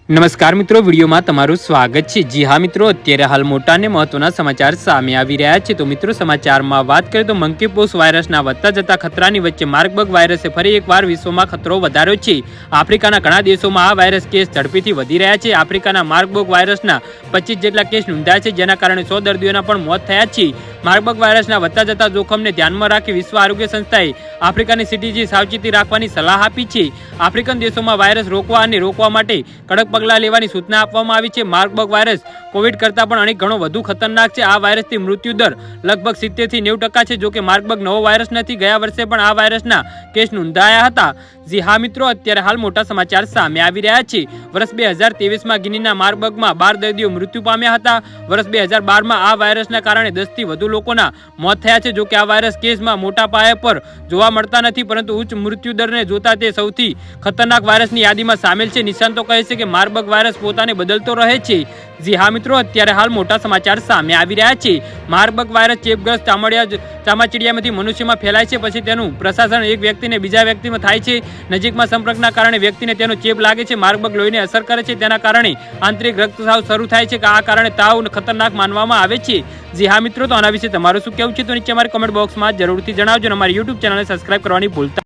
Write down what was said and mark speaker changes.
Speaker 1: નમસ્કાર મિત્રો, વિડીયોમાં તમારું સ્વાગત છે। જી હા મિત્રો, અત્યારે હાલ મોટા અને મહત્વના સમાચાર સામે આવી રહ્યા છે। તો મિત્રો, સમાચારમાં વાત કરીએ તો મંકીપોક્સ વાયરસના વધતા જતા ખતરાની વચ્ચે માર્બર્ગ વાયરસે ફરી એકવાર વિશ્વમાં ખતરો વધાર્યો છે। આફ્રિકાના ઘણા દેશોમાં આ વાયરસ કેસ ઝડપીથી વધી રહ્યા છે। આફ્રિકાના માર્બર્ગ વાયરસના 25 જેટલા કેસ નોંધાયા છે, જેના કારણે 100 દર્દીઓના પણ મોત થયા છે। માર્બર્ગ વાયરસના વધતા જતા જોખમને ધ્યાનમાં રાખી વિશ્વ આરોગ્ય સંસ્થાએ આફ્રિકાની સિટીજી સાવચેતી રાખવાની સલાહ આપી છે। આફ્રિકન દેશોમાં વાયરસ રોકવા માટે કડક પગલાં લેવાની સૂચના આપવામાં આવી છે। માર્બર્ગ વાયરસ કોવિડ કરતાં પણ અનેક ગણો વધુ ખતરનાક છે। આ વાયરસથી મૃત્યુ દર લગભગ 70 થી 90% છે। જો કે માર્બર્ગ નવો વાયરસ નથી, ગયા વર્ષે પણ આ વાયરસના કેસ નોંધાયા હતા। જી હા મિત્રો, અત્યારે હાલ મોટા સમાચાર સામે આવી રહ્યા છે। વર્ષ 2023માં ગિનીના માર્બર્ગમાં 12 દર્દીઓ મૃત્યુ પામ્યા હતા। વર્ષ 2012માં આ વાયરસના કારણે 10 થી વધુ લોકોના મોત થયા છે। જો કે આ વાયરસ કેસમાં મોટા પાયે પર જોવા મળતા નથી, પરંતુ ઉચ્ચ મૃત્યુ દરને જોતા તે સૌથી ખતરનાક વાયરસની યાદીમાં સામેલ છે। નિષ્ણાતો કહે છે કે માર્બર્ગ વાયરસ પોતાને બદલતો રહે છે। જી હા મિત્રો, અત્યારે હાલ મોટા સમાચાર સામે આવી રહ્યા છે। માર્બર્ગ વાયરસ ચેપગ્રસ્ત ચામાચીડિયામાંથી મનુષ્યમાં ફેલાય છે, પછી તેનું પ્રસારણ એક વ્યક્તિને બીજા વ્યક્તિમાં થાય છે। નજીકમાં સંપર્કના કારણે વ્યક્તિને તેનો ચેપ લાગે છે। માર્બર્ગ લોહીને અસર કરે છે, તેના કારણે આંતરિક રક્તસ્રાવ શરૂ થાય છે। આ કારણે તાવ ખતરનાક માનવામાં આવે છે। જી હા મિત્રો, તો આના વિશે તમારું શું કહેવું છે તો નીચે અમારી કમેન્ટ બોક્સમાં જરૂરથી જણાવજો અને અમારી YouTube ચેનલને સબસ્ક્રાઇબ કરવાની ભૂલતા